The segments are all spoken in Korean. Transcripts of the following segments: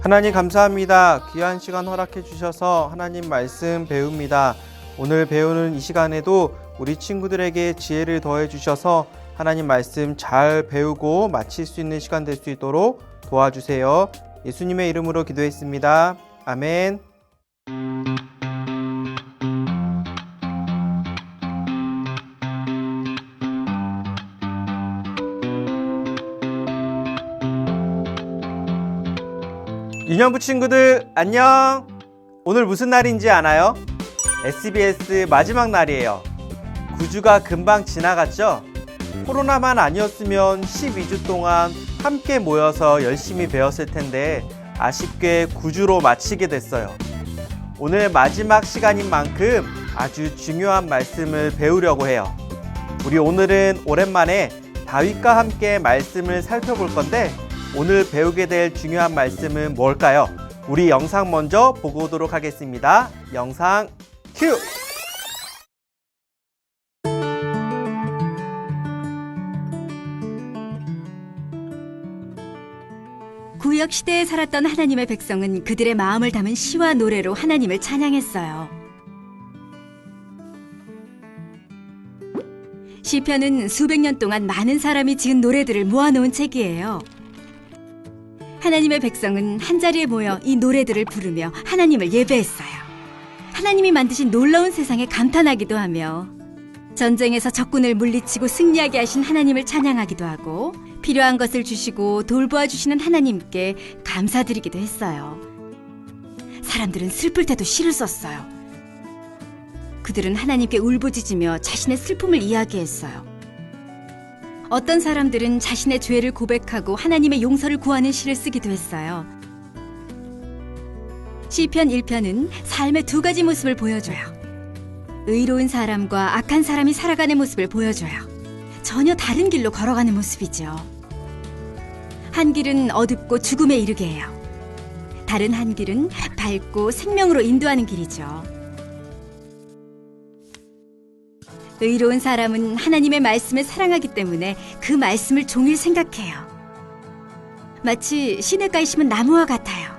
하나님 감사합니다. 귀한 시간 허락해 주셔서 하나님 말씀 배웁니다. 오늘 배우는 이 시간에도 우리 친구들에게 지혜를 더해 주셔서 하나님 말씀 잘 배우고 마칠 수 있는 시간 될 수 있도록 도와주세요. 예수님의 이름으로 기도했습니다. 아멘. 유년부 친구들 안녕. 오늘 무슨 날인지 아나요? SBS 마지막 날이에요. 9주가 금방 지나갔죠? 코로나만 아니었으면 12주 동안 함께 모여서 열심히 배웠을 텐데 아쉽게 9주로 마치게 됐어요. 오늘 마지막 시간인 만큼 아주 중요한 말씀을 배우려고 해요. 우리 오늘은 오랜만에 다윗과 함께 말씀을 살펴볼 건데 오늘 배우게 될 중요한 말씀은 뭘까요? 우리 영상 먼저 보고 오도록 하겠습니다. 영상 큐! 구약 시대에 살았던 하나님의 백성은 그들의 마음을 담은 시와 노래로 하나님을 찬양했어요. 시편은 수백 년 동안 많은 사람이 지은 노래들을 모아놓은 책이에요. 하나님의 백성은 한자리에 모여 이 노래들을 부르며 하나님을 예배했어요. 하나님이 만드신 놀라운 세상에 감탄하기도 하며 전쟁에서 적군을 물리치고 승리하게 하신 하나님을 찬양하기도 하고 필요한 것을 주시고 돌보아 주시는 하나님께 감사드리기도 했어요. 사람들은 슬플 때도 시를 썼어요. 그들은 하나님께 울부짖으며 자신의 슬픔을 이야기했어요. 어떤 사람들은 자신의 죄를 고백하고 하나님의 용서를 구하는 시를 쓰기도 했어요. 시편 1편은 삶의 두 가지 모습을 보여줘요. 의로운 사람과 악한 사람이 살아가는 모습을 보여줘요. 전혀 다른 길로 걸어가는 모습이죠. 한 길은 어둡고 죽음에 이르게 해요. 다른 한 길은 밝고 생명으로 인도하는 길이죠. 의로운 사람은 하나님의 말씀을 사랑하기 때문에 그 말씀을 종일 생각해요. 마치 시냇가에 심은 나무와 같아요.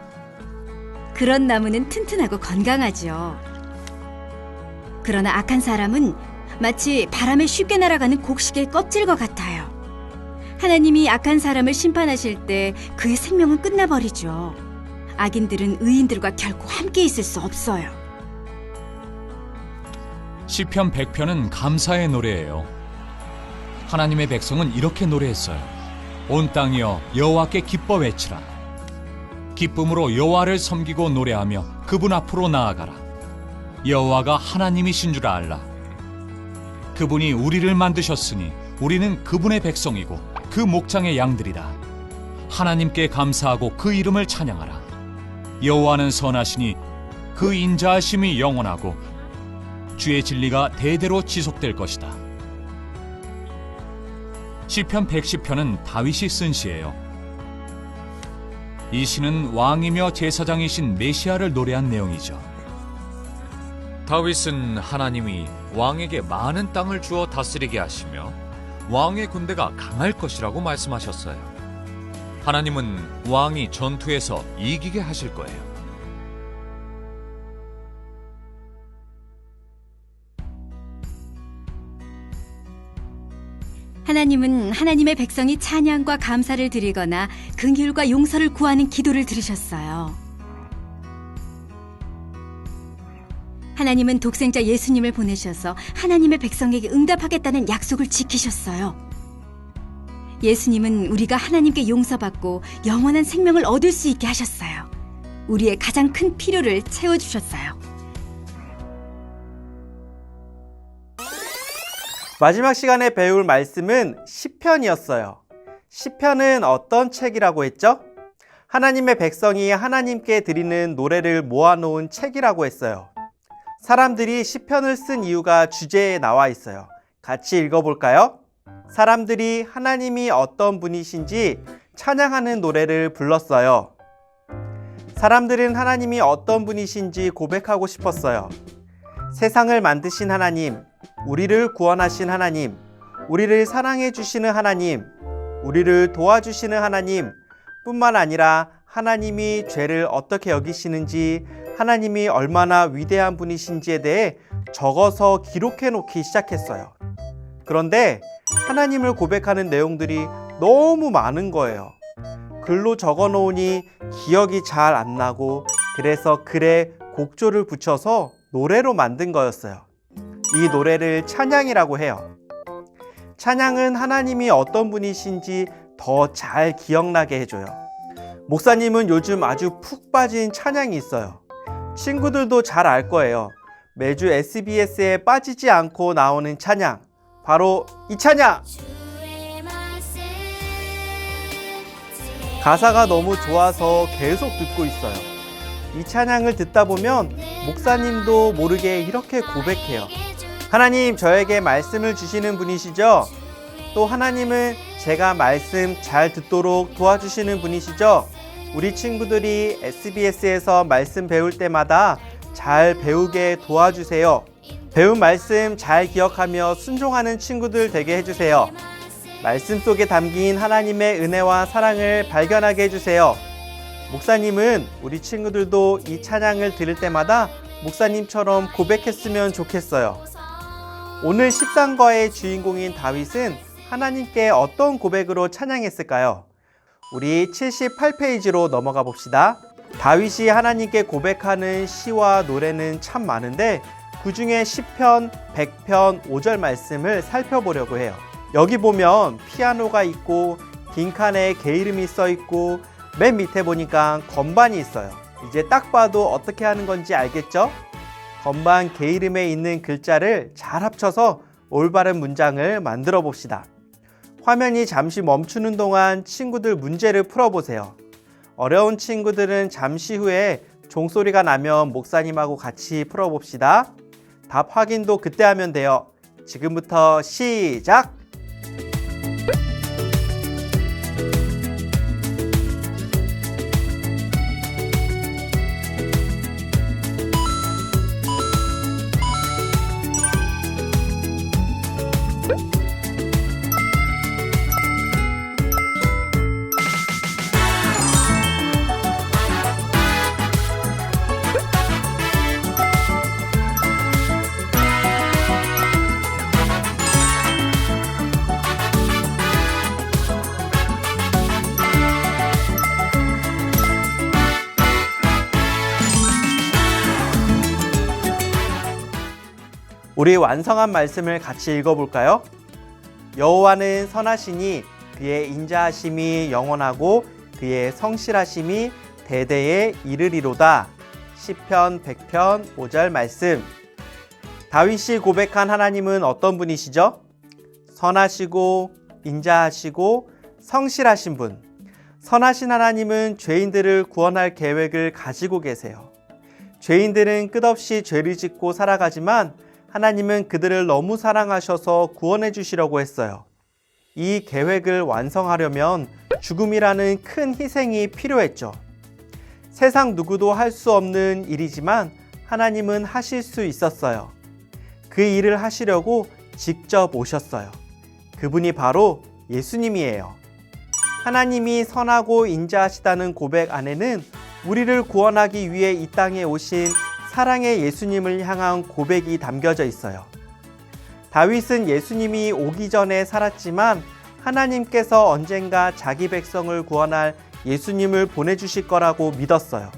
그런 나무는 튼튼하고 건강하죠. 그러나 악한 사람은 마치 바람에 쉽게 날아가는 곡식의 껍질과 같아요. 하나님이 악한 사람을 심판하실 때 그의 생명은 끝나버리죠. 악인들은 의인들과 결코 함께 있을 수 없어요. 시편 100편은 감사의 노래예요. 하나님의 백성은 이렇게 노래했어요. 온 땅이여 여호와께 기뻐 외치라. 기쁨으로 여호와를 섬기고 노래하며 그분 앞으로 나아가라. 여호와가 하나님이신 줄 알라. 그분이 우리를 만드셨으니 우리는 그분의 백성이고 그 목장의 양들이다. 하나님께 감사하고 그 이름을 찬양하라. 여호와는 선하시니 그 인자하심이 영원하고 주의 진리가 대대로 지속될 것이다. 시편 110편은 다윗이 쓴 시예요. 이 시는 왕이며 제사장이신 메시아를 노래한 내용이죠. 다윗은 하나님이 왕에게 많은 땅을 주어 다스리게 하시며 왕의 군대가 강할 것이라고 말씀하셨어요. 하나님은 왕이 전투에서 이기게 하실 거예요. 하나님은 하나님의 백성이 찬양과 감사를 드리거나 긍휼과 용서를 구하는 기도를 들으셨어요. 하나님은 독생자 예수님을 보내셔서 하나님의 백성에게 응답하겠다는 약속을 지키셨어요. 예수님은 우리가 하나님께 용서받고 영원한 생명을 얻을 수 있게 하셨어요. 우리의 가장 큰 필요를 채워주셨어요. 마지막 시간에 배울 말씀은 시편이었어요. 시편은 어떤 책이라고 했죠? 하나님의 백성이 하나님께 드리는 노래를 모아놓은 책이라고 했어요. 사람들이 시편을 쓴 이유가 주제에 나와 있어요. 같이 읽어볼까요? 사람들이 하나님이 어떤 분이신지 찬양하는 노래를 불렀어요. 사람들은 하나님이 어떤 분이신지 고백하고 싶었어요. 세상을 만드신 하나님, 우리를 구원하신 하나님, 우리를 사랑해 주시는 하나님, 우리를 도와주시는 하나님 뿐만 아니라 하나님이 죄를 어떻게 여기시는지, 하나님이 얼마나 위대한 분이신지에 대해 적어서 기록해 놓기 시작했어요. 그런데 하나님을 고백하는 내용들이 너무 많은 거예요. 글로 적어 놓으니 기억이 잘 안 나고, 그래서 글에 곡조를 붙여서 노래로 만든 거였어요. 이 노래를 찬양이라고 해요. 찬양은 하나님이 어떤 분이신지 더 잘 기억나게 해줘요. 목사님은 요즘 아주 푹 빠진 찬양이 있어요. 친구들도 잘 알 거예요. 매주 SBS에 빠지지 않고 나오는 찬양, 바로 이 찬양! 가사가 너무 좋아서 계속 듣고 있어요. 이 찬양을 듣다 보면 목사님도 모르게 이렇게 고백해요. 하나님, 저에게 말씀을 주시는 분이시죠? 또 하나님은 제가 말씀 잘 듣도록 도와주시는 분이시죠? 우리 친구들이 SBS에서 말씀 배울 때마다 잘 배우게 도와주세요. 배운 말씀 잘 기억하며 순종하는 친구들 되게 해주세요. 말씀 속에 담긴 하나님의 은혜와 사랑을 발견하게 해주세요. 목사님은 우리 친구들도 이 찬양을 들을 때마다 목사님처럼 고백했으면 좋겠어요. 오늘 13과의 주인공인 다윗은 하나님께 어떤 고백으로 찬양했을까요? 우리 78페이지로 넘어가 봅시다. 다윗이 하나님께 고백하는 시와 노래는 참 많은데 그 중에 시편 100편 5절 말씀을 살펴보려고 해요. 여기 보면 피아노가 있고 빈칸에 개 이름이 써 있고 맨 밑에 보니까 건반이 있어요. 이제 딱 봐도 어떻게 하는 건지 알겠죠? 건반 개 이름에 있는 글자를 잘 합쳐서 올바른 문장을 만들어 봅시다. 화면이 잠시 멈추는 동안 친구들 문제를 풀어보세요. 어려운 친구들은 잠시 후에 종소리가 나면 목사님하고 같이 풀어봅시다. 답 확인도 그때 하면 돼요. 지금부터 시작! 우리 완성한 말씀을 같이 읽어볼까요? 여호와는 선하시니 그의 인자하심이 영원하고 그의 성실하심이 대대에 이르리로다. 시편 100편 5절 말씀. 다윗이 고백한 하나님은 어떤 분이시죠? 선하시고 인자하시고 성실하신 분. 선하신 하나님은 죄인들을 구원할 계획을 가지고 계세요. 죄인들은 끝없이 죄를 짓고 살아가지만 하나님은 그들을 너무 사랑하셔서 구원해 주시려고 했어요. 이 계획을 완성하려면 죽음이라는 큰 희생이 필요했죠. 세상 누구도 할 수 없는 일이지만 하나님은 하실 수 있었어요. 그 일을 하시려고 직접 오셨어요. 그분이 바로 예수님이에요. 하나님이 선하고 인자하시다는 고백 안에는 우리를 구원하기 위해 이 땅에 오신 사랑의 예수님을 향한 고백이 담겨져 있어요. 다윗은 예수님이 오기 전에 살았지만 하나님께서 언젠가 자기 백성을 구원할 예수님을 보내주실 거라고 믿었어요.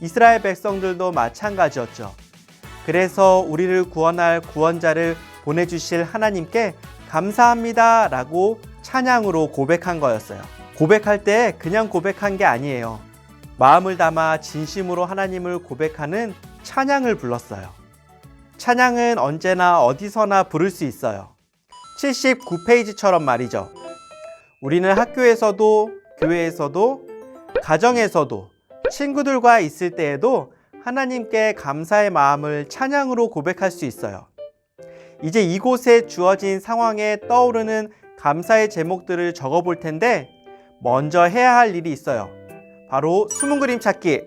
이스라엘 백성들도 마찬가지였죠. 그래서 우리를 구원할 구원자를 보내주실 하나님께 감사합니다 라고 찬양으로 고백한 거였어요. 고백할 때 그냥 고백한 게 아니에요. 마음을 담아 진심으로 하나님을 고백하는 찬양을 불렀어요. 찬양은 언제나 어디서나 부를 수 있어요. 79페이지처럼 말이죠. 우리는 학교에서도, 교회에서도, 가정에서도, 친구들과 있을 때에도 하나님께 감사의 마음을 찬양으로 고백할 수 있어요. 이제 이곳에 주어진 상황에 떠오르는 감사의 제목들을 적어볼 텐데 먼저 해야 할 일이 있어요. 바로 숨은 그림 찾기.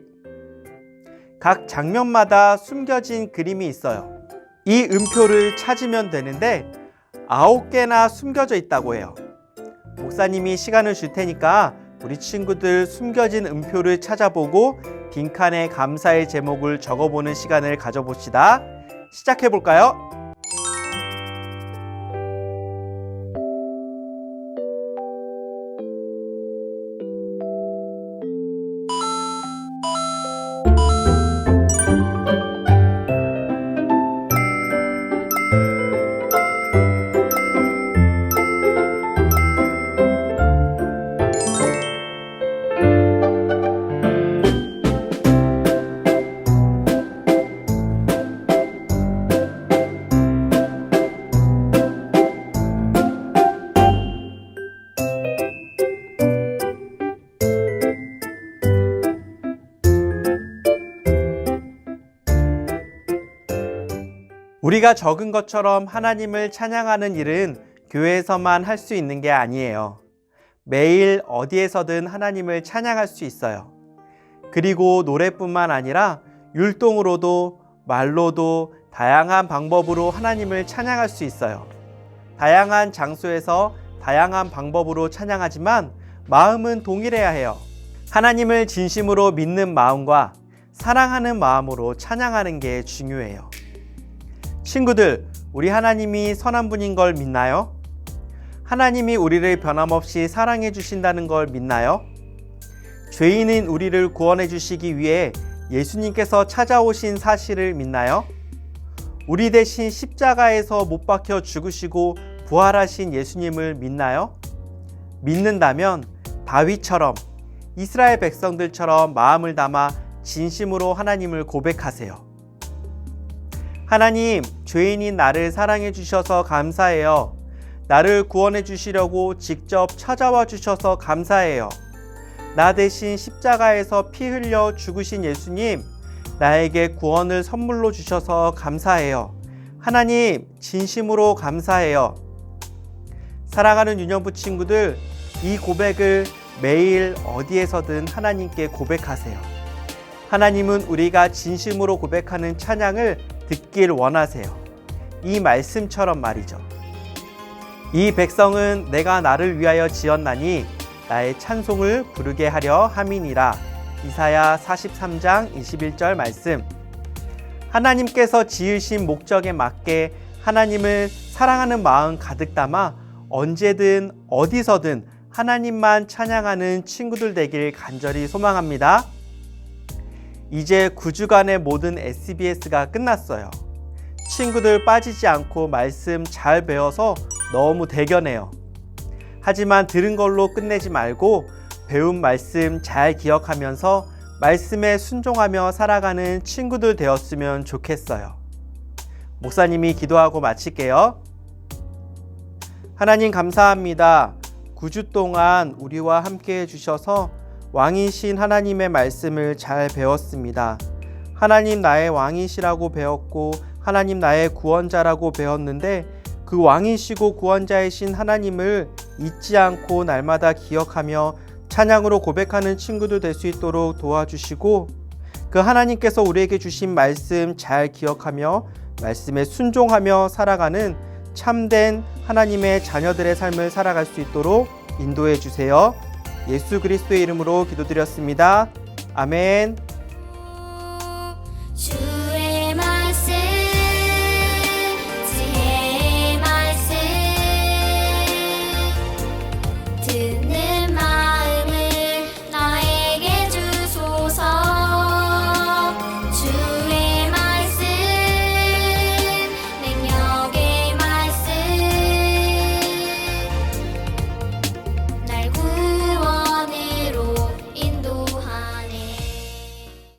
각 장면마다 숨겨진 그림이 있어요. 이 음표를 찾으면 되는데 9개나 숨겨져 있다고 해요. 목사님이 시간을 줄 테니까 우리 친구들 숨겨진 음표를 찾아보고 빈칸에 감사의 제목을 적어보는 시간을 가져봅시다. 시작해볼까요? 우리가 적은 것처럼 하나님을 찬양하는 일은 교회에서만 할 수 있는 게 아니에요. 매일 어디에서든 하나님을 찬양할 수 있어요. 그리고 노래뿐만 아니라 율동으로도 말로도 다양한 방법으로 하나님을 찬양할 수 있어요. 다양한 장소에서 다양한 방법으로 찬양하지만 마음은 동일해야 해요. 하나님을 진심으로 믿는 마음과 사랑하는 마음으로 찬양하는 게 중요해요. 친구들, 우리 하나님이 선한 분인 걸 믿나요? 하나님이 우리를 변함없이 사랑해 주신다는 걸 믿나요? 죄인인 우리를 구원해 주시기 위해 예수님께서 찾아오신 사실을 믿나요? 우리 대신 십자가에서 못 박혀 죽으시고 부활하신 예수님을 믿나요? 믿는다면 다윗처럼 이스라엘 백성들처럼 마음을 담아 진심으로 하나님을 고백하세요. 하나님, 죄인인 나를 사랑해 주셔서 감사해요. 나를 구원해 주시려고 직접 찾아와 주셔서 감사해요. 나 대신 십자가에서 피 흘려 죽으신 예수님, 나에게 구원을 선물로 주셔서 감사해요. 하나님, 진심으로 감사해요. 사랑하는 유년부 친구들, 이 고백을 매일 어디에서든 하나님께 고백하세요. 하나님은 우리가 진심으로 고백하는 찬양을 듣길 원하세요. 이 말씀처럼 말이죠. 이 백성은 내가 나를 위하여 지었나니 나의 찬송을 부르게 하려 함이니라. 이사야 43장 21절 말씀. 하나님께서 지으신 목적에 맞게 하나님을 사랑하는 마음 가득 담아 언제든 어디서든 하나님만 찬양하는 친구들 되길 간절히 소망합니다. 이제 9주간의 모든 SBS가 끝났어요. 친구들 빠지지 않고 말씀 잘 배워서 너무 대견해요. 하지만 들은 걸로 끝내지 말고 배운 말씀 잘 기억하면서 말씀에 순종하며 살아가는 친구들 되었으면 좋겠어요. 목사님이 기도하고 마칠게요. 하나님 감사합니다. 9주 동안 우리와 함께 해주셔서 왕이신 하나님의 말씀을 잘 배웠습니다. 하나님 나의 왕이시라고 배웠고 하나님 나의 구원자라고 배웠는데 그 왕이시고 구원자이신 하나님을 잊지 않고 날마다 기억하며 찬양으로 고백하는 친구들 될 수 있도록 도와주시고, 그 하나님께서 우리에게 주신 말씀 잘 기억하며 말씀에 순종하며 살아가는 참된 하나님의 자녀들의 삶을 살아갈 수 있도록 인도해 주세요. 예수 그리스도의 이름으로 기도드렸습니다. 아멘.